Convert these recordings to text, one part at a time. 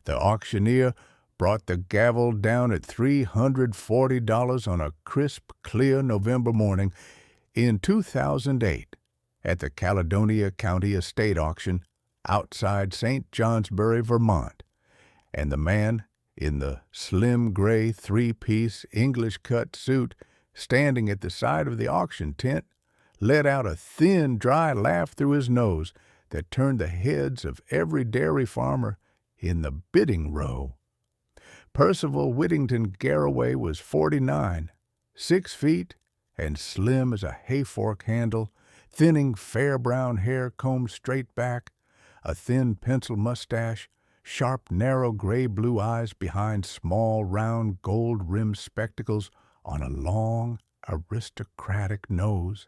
The auctioneer brought the gavel down at $340 on a crisp, clear November morning in 2008 at the Caledonia County Estate Auction outside St. Johnsbury, Vermont, and the man in the slim gray three-piece English-cut suit standing at the side of the auction tent let out a thin, dry laugh through his nose that turned the heads of every dairy farmer in the bidding row. Percival Whittington Garraway was 49, 6 feet, and slim as a hayfork handle, thinning fair brown hair combed straight back, a thin pencil mustache, sharp, narrow gray-blue eyes behind small, round, gold-rimmed spectacles on a long, aristocratic nose,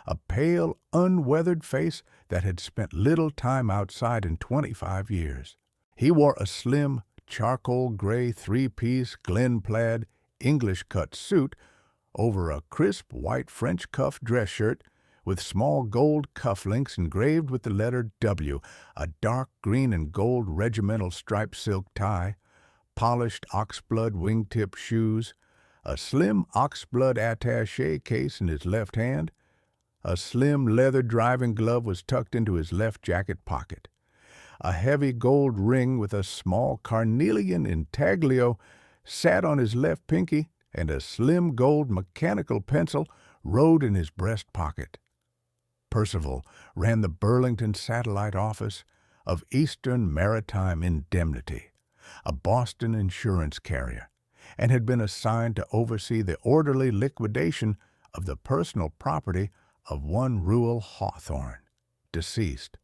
a pale, unweathered face that had spent little time outside in 25 years. He wore a slim, charcoal gray three-piece glen-plaid English-cut suit over a crisp white French cuff dress shirt with small gold cufflinks engraved with the letter W, a dark green and gold regimental striped silk tie, polished oxblood wingtip shoes, a slim oxblood attache case in his left hand. A slim leather driving glove was tucked into his left jacket pocket. A heavy gold ring with a small carnelian intaglio sat on his left pinky, and a slim gold mechanical pencil rode in his breast pocket. Percival ran the Burlington satellite office of Eastern Maritime Indemnity, a Boston insurance carrier, and had been assigned to oversee the orderly liquidation of the personal property of one Reuel Hawthorne, deceased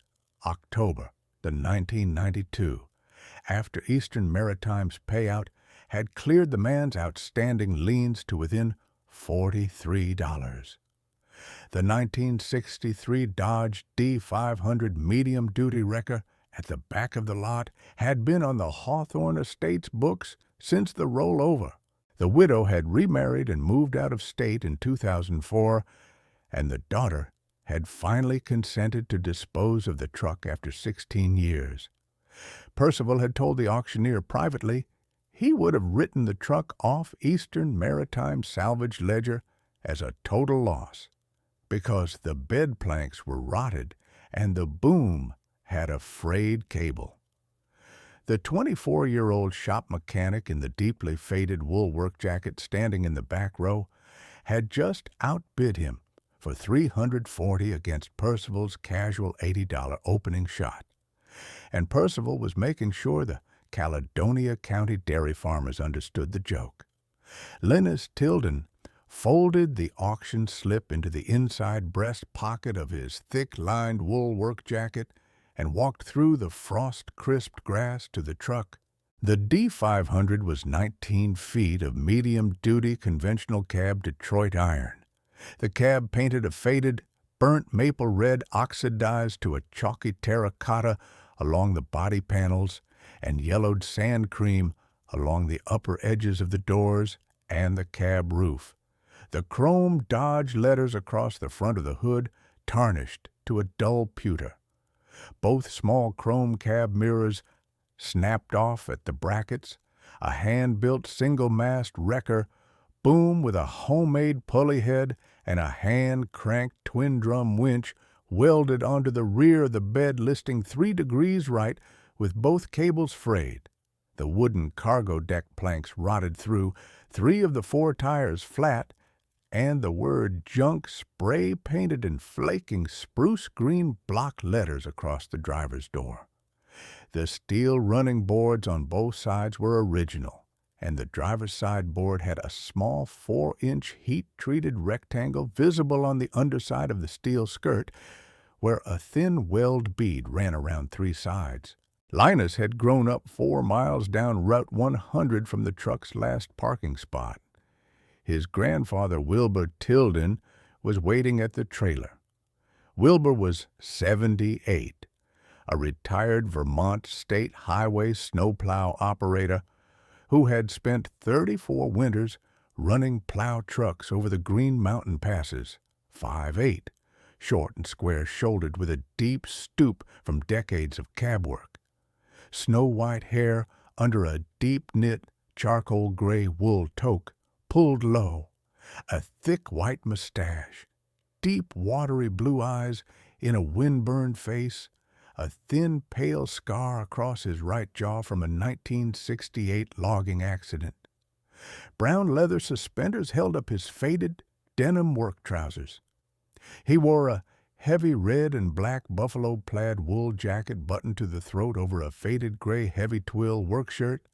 October 1992, after Eastern Maritime's payout had cleared the man's outstanding liens to within $43. The 1963 Dodge D-500 medium-duty wrecker at the back of the lot had been on the Hawthorne estate's books since the rollover. The widow had remarried and moved out of state in 2004, and the daughter had finally consented to dispose of the truck after 16 years. Percival had told the auctioneer privately he would have written the truck off Eastern Maritime salvage ledger as a total loss, because the bed planks were rotted and the boom had a frayed cable. The 24-year-old shop mechanic in the deeply faded wool work jacket standing in the back row had just outbid him for $340 against Percival's casual $80 opening shot, and Percival was making sure the Caledonia County dairy farmers understood the joke. Linus Tilden folded the auction slip into the inside breast pocket of his thick-lined wool work jacket and walked through the frost-crisped grass to the truck. The D-500 was 19 feet of medium-duty conventional cab Detroit iron. The cab painted a faded, burnt maple red oxidized to a chalky terracotta along the body panels and yellowed sand cream along the upper edges of the doors and the cab roof. The chrome Dodge letters across the front of the hood tarnished to a dull pewter. Both small chrome cab mirrors snapped off at the brackets. A hand-built single-mast wrecker boom with a homemade pulley head and a hand-cranked twin-drum winch welded onto the rear of the bed listing 3 degrees right with both cables frayed. The wooden cargo deck planks rotted through, 3 of the 4 tires flat, and the word junk spray-painted in flaking spruce green block letters across the driver's door. The steel running boards on both sides were original, and the driver's side board had a small 4-inch heat-treated rectangle visible on the underside of the steel skirt, where a thin weld bead ran around 3 sides. Linus had grown up 4 miles down Route 100 from the truck's last parking spot. His grandfather, Wilbur Tilden, was waiting at the trailer. Wilbur was 78, a retired Vermont state highway snowplow operator who had spent 34 winters running plow trucks over the Green Mountain passes, 5'8", short and square-shouldered with a deep stoop from decades of cab work. Snow-white hair under a deep-knit charcoal gray wool toque, pulled low, a thick white mustache, deep watery blue eyes in a wind-burned face, a thin pale scar across his right jaw from a 1968 logging accident. Brown leather suspenders held up his faded denim work trousers. He wore a heavy red and black buffalo plaid wool jacket buttoned to the throat over a faded gray heavy twill work shirt,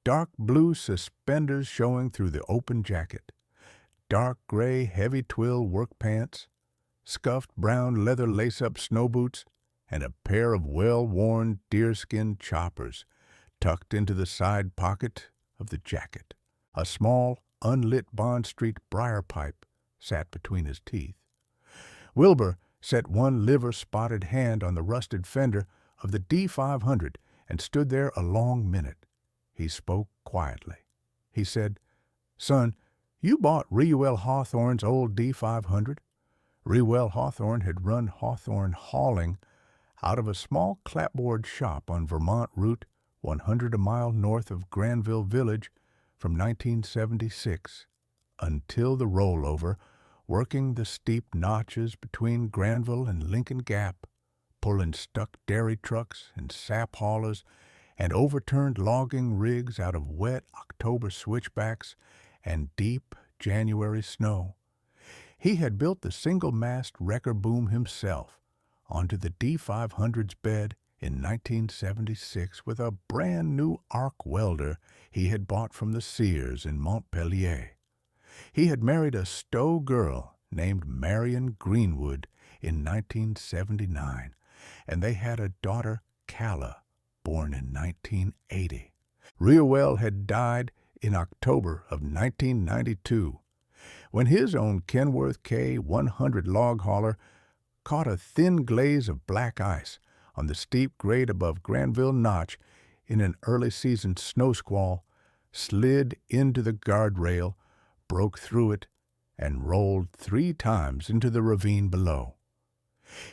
dark blue suspenders showing through the open jacket, dark gray heavy twill work pants, scuffed brown leather lace-up snow boots, and a pair of well-worn deerskin choppers tucked into the side pocket of the jacket. A small, unlit Bond Street briar pipe sat between his teeth. Wilbur set one liver-spotted hand on the rusted fender of the D-500 and stood there a long minute. He spoke quietly. He said, "Son, you bought Reuel Hawthorne's old D-500?" Reuel Hawthorne had run Hawthorne Hauling out of a small clapboard shop on Vermont Route 100 a mile north of Granville Village from 1976 until the rollover, working the steep notches between Granville and Lincoln Gap, pulling stuck dairy trucks and sap haulers and overturned logging rigs out of wet October switchbacks and deep January snow. He had built the single-mast wrecker boom himself onto the D-500's bed in 1976 with a brand-new arc welder he had bought from the Sears in Montpelier. He had married a Stowe girl named Marion Greenwood in 1979, and they had a daughter, Calla, born in 1980. Reuel had died in October of 1992, when his own Kenworth K100 log hauler caught a thin glaze of black ice on the steep grade above Granville Notch in an early-season snow squall, slid into the guardrail, broke through it, and rolled 3 times into the ravine below.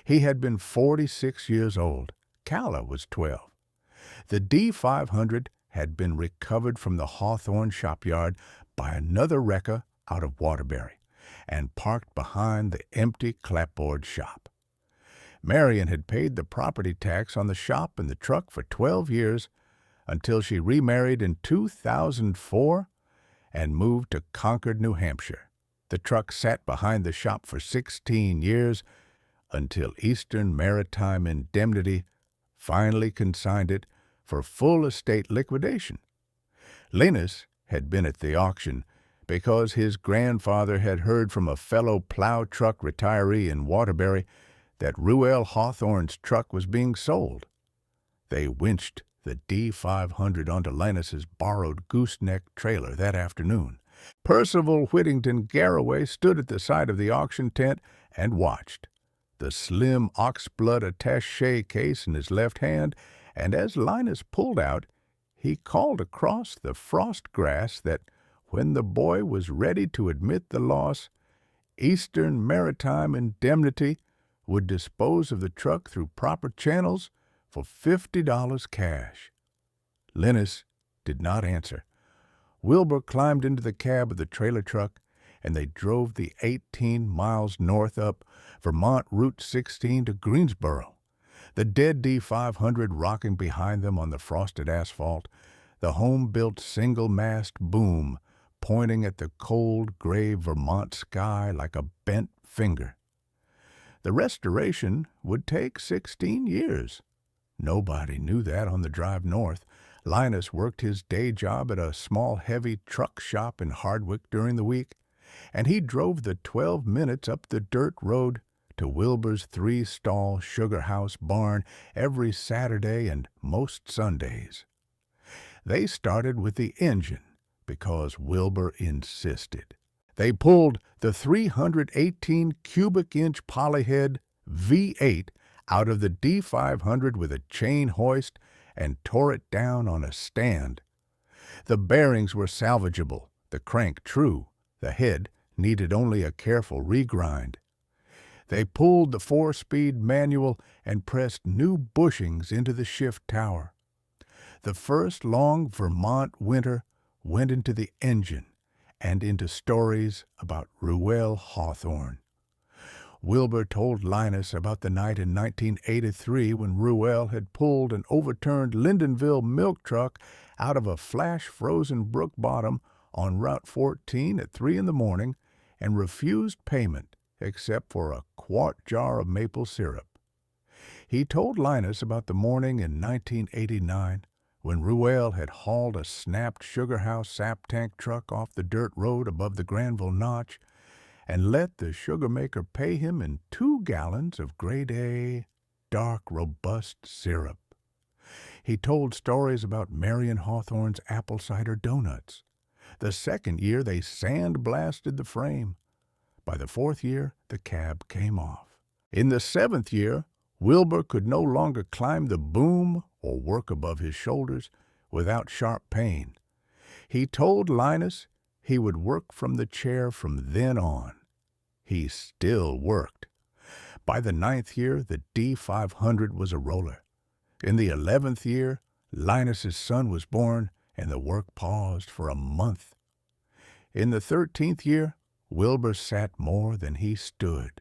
He had been 46 years old. Calla was 12. The D-500 had been recovered from the Hawthorne shopyard by another wrecker out of Waterbury and parked behind the empty clapboard shop. Marion had paid the property tax on the shop and the truck for 12 years until she remarried in 2004 and moved to Concord, New Hampshire. The truck sat behind the shop for 16 years until Eastern Maritime Indemnity finally consigned it for full estate liquidation. Linus had been at the auction because his grandfather had heard from a fellow plow truck retiree in Waterbury that Reuel Hawthorne's truck was being sold. They winched the D-500 onto Linus's borrowed gooseneck trailer that afternoon. Percival Whittington Garraway stood at the side of the auction tent and watched, the slim oxblood attache case in his left hand, and as Linus pulled out, he called across the frost grass that when the boy was ready to admit the loss, Eastern Maritime Indemnity would dispose of the truck through proper channels for $50 cash. Linus did not answer. Wilbur climbed into the cab of the trailer truck, and they drove the 18 miles north up Vermont Route 16 to Greensboro, the dead D-500 rocking behind them on the frosted asphalt, the home-built single-mast boom pointing at the cold, gray Vermont sky like a bent finger. The restoration would take 16 years. Nobody knew that on the drive north. Linus worked his day job at a small, heavy truck shop in Hardwick during the week, and he drove the 12 minutes up the dirt road to Wilbur's 3-stall sugar house barn every Saturday and most Sundays. They started with the engine because Wilbur insisted. They pulled the 318 cubic inch polyhead V8 out of the D-500 with a chain hoist and tore it down on a stand. The bearings were salvageable, the crank true, the head needed only a careful regrind. They pulled the 4-speed manual and pressed new bushings into the shift tower. The first long Vermont winter went into the engine and into stories about Reuel Hawthorne. Wilbur told Linus about the night in 1983 when Reuel had pulled an overturned Lyndonville milk truck out of a flash-frozen brook bottom on Route 14 at 3 in the morning and refused payment except for a quart jar of maple syrup. He told Linus about the morning in 1989 when Reuel had hauled a snapped sugar house sap tank truck off the dirt road above the Granville Notch and let the sugar maker pay him in 2 gallons of grade A, dark, robust syrup. He told stories about Marion Hawthorne's apple cider donuts. The second year, they sand-blasted the frame. By the 4th year, the cab came off. In the 7th year, Wilbur could no longer climb the boom or work above his shoulders without sharp pain. He told Linus he would work from the chair from then on. He still worked. By the 9th year, the D-500 was a roller. In the 11th year, Linus's son was born, and the work paused for a month. In the 13th year, Wilbur sat more than he stood.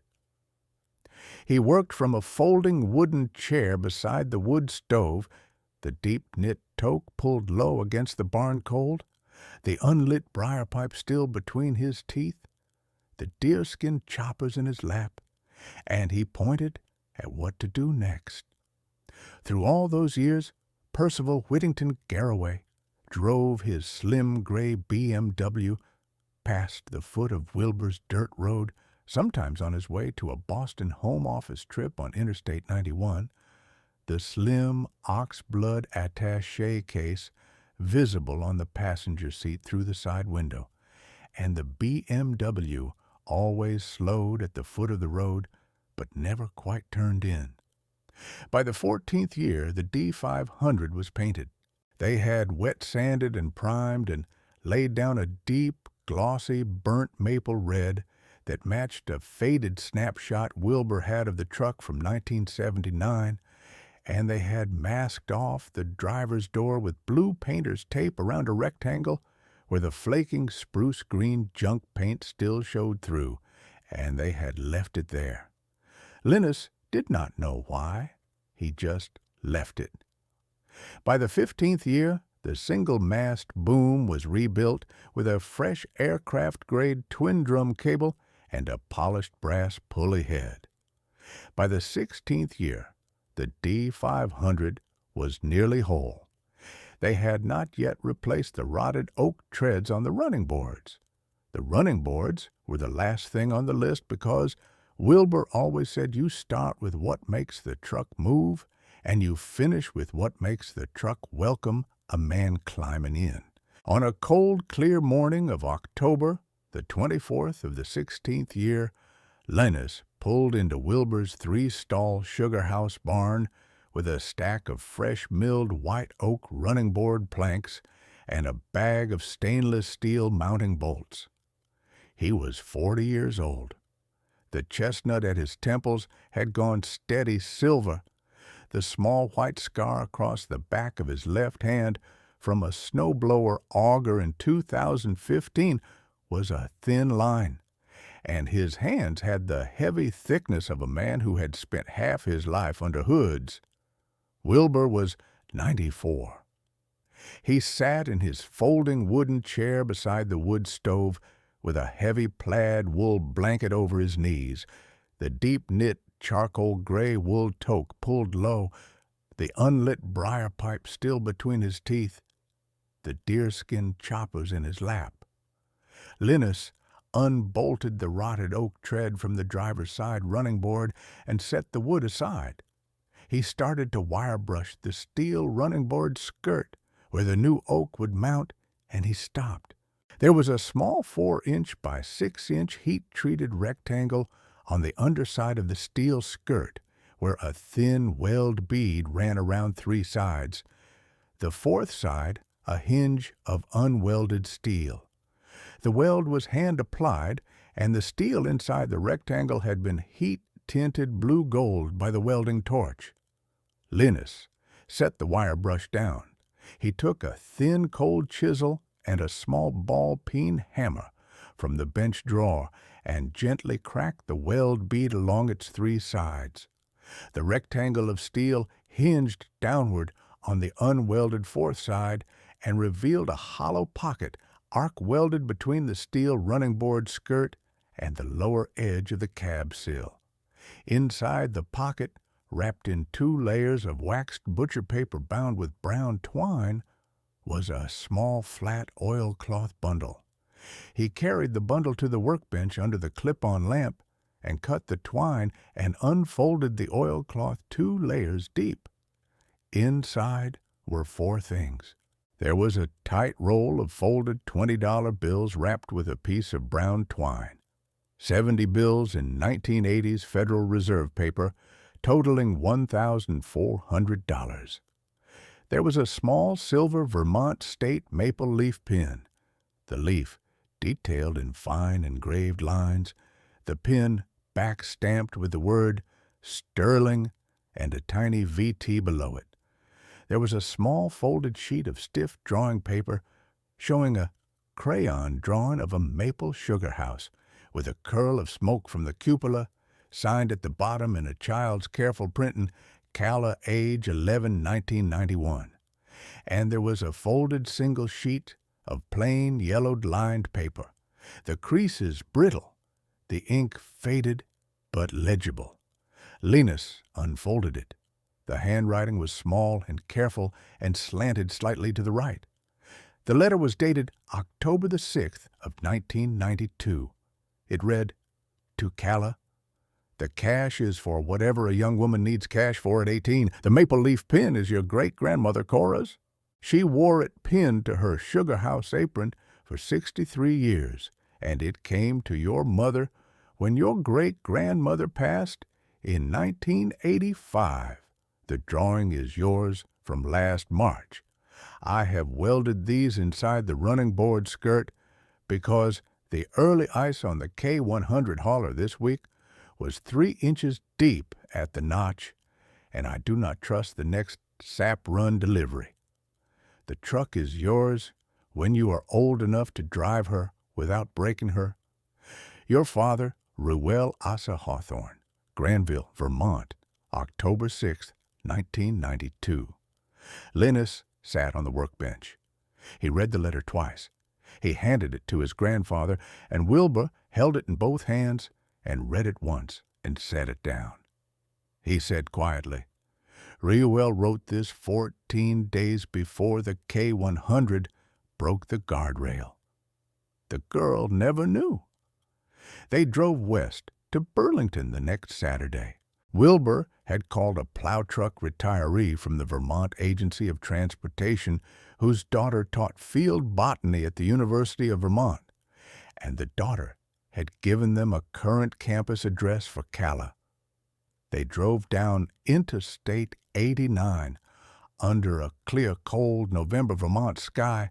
He worked from a folding wooden chair beside the wood stove, the deep-knit toque pulled low against the barn cold, the unlit briar pipe still between his teeth, the deerskin choppers in his lap, and he pointed at what to do next. Through all those years, Percival Whittington Garraway drove his slim gray BMW past the foot of Wilbur's dirt road, sometimes on his way to a Boston home office trip on Interstate 91, the slim oxblood attache case visible on the passenger seat through the side window, and the BMW always slowed at the foot of the road, but never quite turned in. By the 14th year, the D-500 was painted. They had wet-sanded and primed and laid down a deep, glossy, burnt maple red that matched a faded snapshot Wilbur had of the truck from 1979, and they had masked off the driver's door with blue painter's tape around a rectangle where the flaking spruce green junk paint still showed through, and they had left it there. Linus did not know why. He just left it. By the 15th year, the single-mast boom was rebuilt with a fresh aircraft-grade twin-drum cable and a polished brass pulley head. By the 16th year, the D-500 was nearly whole. They had not yet replaced the rotted oak treads on the running boards. The running boards were the last thing on the list because Wilbur always said you start with what makes the truck move and you finish with what makes the truck welcome a man climbing in. On a cold, clear morning of October, the 24th of the 16th year, Linus pulled into Wilbur's 3-stall sugar house barn with a stack of fresh-milled white oak running board planks and a bag of stainless steel mounting bolts. He was 40 years old. The chestnut at his temples had gone steady silver. The small white scar across the back of his left hand from a snowblower auger in 2015 was a thin line, and his hands had the heavy thickness of a man who had spent half his life under hoods. Wilbur was 94. He sat in his folding wooden chair beside the wood stove with a heavy plaid wool blanket over his knees, the deep-knit charcoal gray wool toque pulled low, the unlit briar pipe still between his teeth, the deerskin choppers in his lap. Linus unbolted the rotted oak tread from the driver's side running board and set the wood aside. He started to wire brush the steel running board skirt where the new oak would mount, and he stopped. There was a small 4-inch by 6-inch heat-treated rectangle on the underside of the steel skirt where a thin weld bead ran around 3 sides. The 4th side, a hinge of unwelded steel. The weld was hand-applied, and the steel inside the rectangle had been heat-tinted blue-gold by the welding torch. Linus set the wire brush down. He took a thin cold chisel and a small ball-peen hammer from the bench drawer and gently cracked the weld bead along its three sides. The rectangle of steel hinged downward on the unwelded fourth side and revealed a hollow pocket arc-welded between the steel running board skirt and the lower edge of the cab sill. Inside the pocket, wrapped in 2 layers of waxed butcher paper bound with brown twine, was a small flat oilcloth bundle. He carried the bundle to the workbench under the clip-on lamp and cut the twine and unfolded the oilcloth 2 layers deep. Inside were 4 things. There was a tight roll of folded $20 bills wrapped with a piece of brown twine, 70 bills in 1980s Federal Reserve paper, totaling $1,400. There was a small silver Vermont state maple leaf pin, the leaf detailed in fine engraved lines, the pin back-stamped with the word Sterling and a tiny VT below it. There was a small folded sheet of stiff drawing paper showing a crayon drawing of a maple sugar house with a curl of smoke from the cupola, signed at the bottom in a child's careful printing, Cala, age 11, 1991. And there was a folded single sheet of plain yellowed lined paper, the creases brittle, the ink faded but legible. Linus unfolded it. The handwriting was small and careful and slanted slightly to the right. The letter was dated October the 6th of 1992. It read, "To Cala. The cash is for whatever a young woman needs cash for at 18. The maple leaf pin is your great-grandmother Cora's. She wore it pinned to her sugar house apron for 63 years, and it came to your mother when your great-grandmother passed in 1985. The drawing is yours from last March. I have welded these inside the running board skirt because the early ice on the K100 hauler this week was 3 inches deep at the notch, and I do not trust the next sap run delivery. The truck is yours when you are old enough to drive her without breaking her. Your father, Reuel Hawthorne, Granville, Vermont, October 6, 1992. Linus sat on the workbench. He read the letter twice. He handed it to his grandfather, and Wilbur held it in both hands and read it once and set it down. He said quietly, "Reuel wrote this 14 days before the K100 broke the guardrail." The girl never knew. They drove west to Burlington the next Saturday. Wilbur had called a plow truck retiree from the Vermont Agency of Transportation whose daughter taught field botany at the University of Vermont, and the daughter had given them a current campus address for Cala. They drove down Interstate 89 under a clear, cold November Vermont sky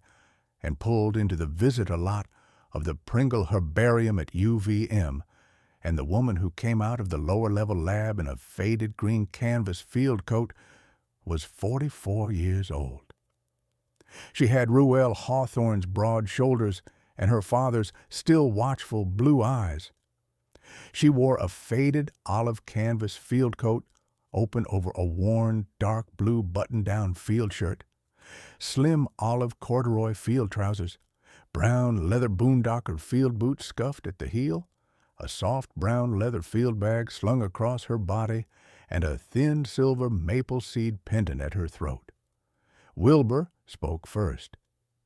and pulled into the visitor lot of the Pringle Herbarium at UVM, and the woman who came out of the lower-level lab in a faded green canvas field coat was 44 years old. She had Reuel Hawthorne's broad shoulders and her father's still watchful blue eyes. She wore a faded olive canvas field coat open over a worn dark blue button-down field shirt, slim olive corduroy field trousers, brown leather boondocker field boots scuffed at the heel, a soft brown leather field bag slung across her body, and a thin silver maple seed pendant at her throat. Wilbur spoke first.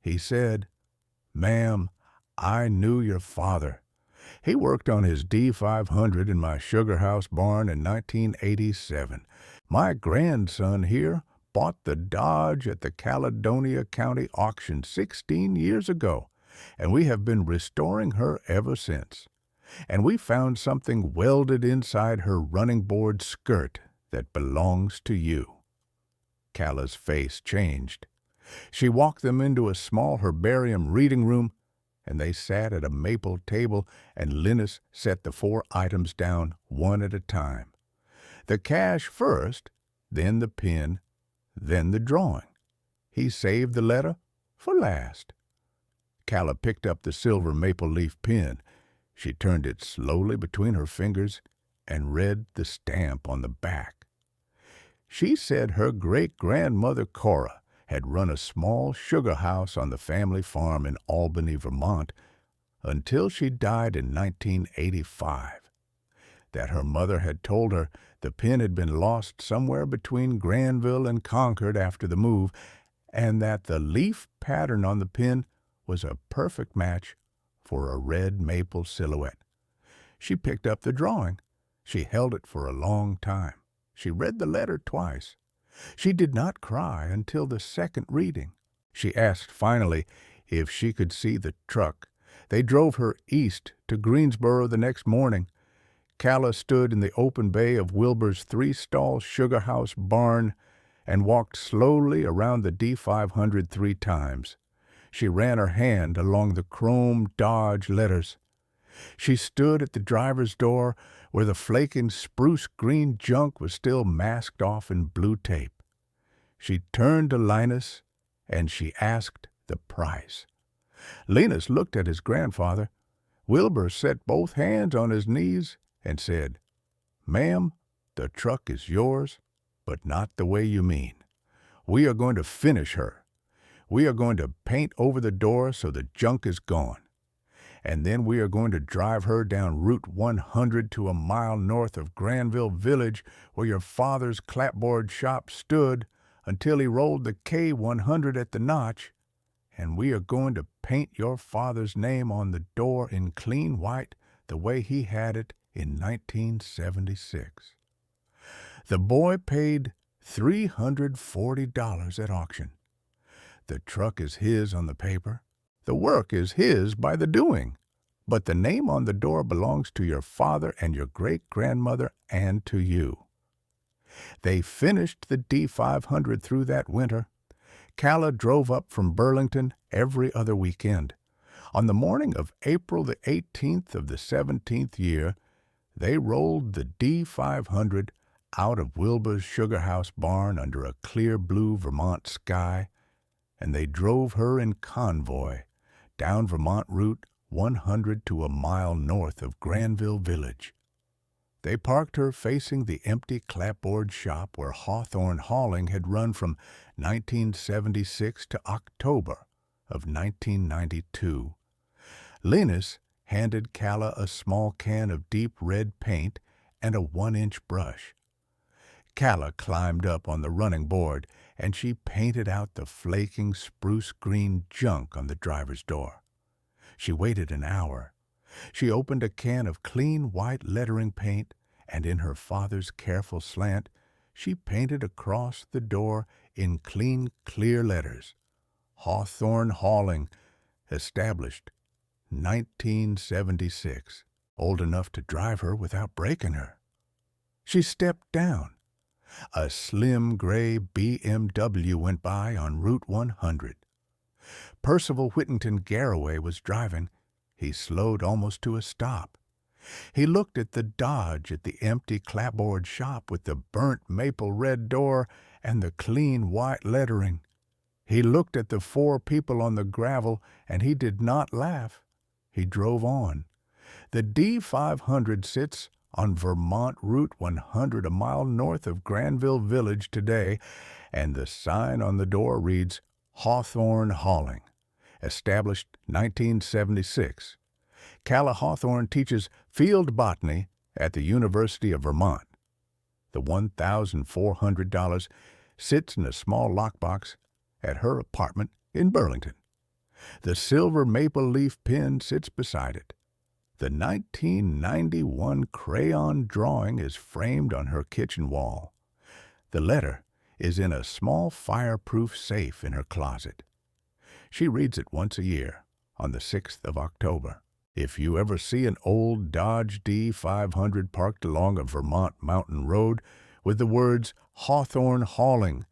He said, "Ma'am, I knew your father. He worked on his D-500 in my sugar house barn in 1987. My grandson here bought the Dodge at the Caledonia County Auction 16 years ago, and we have been restoring her ever since. And we found something welded inside her running board skirt that belongs to you." Cala's face changed. She walked them into a small herbarium reading room, and they sat at a maple table, and Linus set the 4 items down one at a time. The cash first, then the pin, then the drawing. He saved the letter for last. Calla picked up the silver maple leaf pen. She turned it slowly between her fingers and read the stamp on the back. She said her great-grandmother Cora had run a small sugar house on the family farm in Albany, Vermont, until she died in 1985. That her mother had told her the pen had been lost somewhere between Granville and Concord after the move, and that the leaf pattern on the pen was a perfect match for a red maple silhouette. She picked up the drawing. She held it for a long time. She read the letter twice. She did not cry until the second reading. She asked finally if she could see the truck. They drove her east to Greensboro the next morning. Calla stood in the open bay of Wilbur's three-stall sugar house barn and walked slowly around the D-500 three times. She ran her hand along the chrome Dodge letters. She stood at the driver's door where the flaking spruce green junk was still masked off in blue tape. She turned to Linus and she asked the price. Linus looked at his grandfather. Wilbur set both hands on his knees and said, "Ma'am, the truck is yours, but not the way you mean. We are going to finish her. We are going to paint over the door so the junk is gone. And then we are going to drive her down Route 100 to a mile north of Granville Village where your father's clapboard shop stood until he rolled the K100 at the Notch, and we are going to paint your father's name on the door in clean white the way he had it in 1976. The boy paid $340 at auction. The truck is his on the paper. The work is his by the doing. But the name on the door belongs to your father and your great-grandmother and to you. They finished the D-500 through that winter. Calla drove up from Burlington every other weekend. On the morning of April the 18th of the 17th year, they rolled the D-500 out of Wilbur's sugar house barn under a clear blue Vermont sky, and they drove her in convoy down Vermont Route 100 to a mile north of Granville Village. They parked her facing the empty clapboard shop where Hawthorne hauling had run from 1976 to October of 1992. Linus handed Calla a small can of deep red paint and a 1-inch brush. Calla climbed up on the running board, and she painted out the flaking spruce green junk on the driver's door. She waited an hour. She opened a can of clean white lettering paint, and in her father's careful slant, she painted across the door in clean, clear letters, Hawthorne Hauling, established 1976, old enough to drive her without breaking her. She stepped down. A slim gray BMW went by on Route 100. Percival Whittington Garraway was driving. He slowed almost to a stop. He looked at the Dodge at the empty clapboard shop with the burnt maple red door and the clean white lettering. He looked at the 4 people on the gravel, and he did not laugh. He drove on. The D-500 sits on Vermont Route 100 a mile north of Granville Village today, and the sign on the door reads Hawthorne Hauling, established 1976. Calla Hawthorne teaches field botany at the University of Vermont. The $1,400 sits in a small lockbox at her apartment in Burlington. The silver maple leaf pen sits beside it. The 1991 crayon drawing is framed on her kitchen wall. The letter is in a small fireproof safe in her closet. She reads it once a year, on the 6th of October. If you ever see an old Dodge D-500 parked along a Vermont mountain road with the words Hawthorne Hauling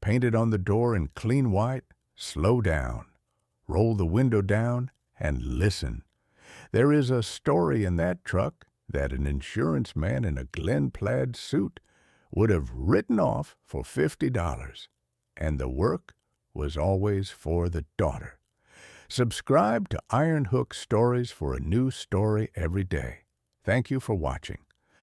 painted on the door in clean white, slow down, roll the window down, and listen. There is a story in that truck that an insurance man in a glen-plaid suit would have written off for $50, and the work was always for the daughter. Subscribe to Iron Hook Stories for a new story every day. Thank you for watching.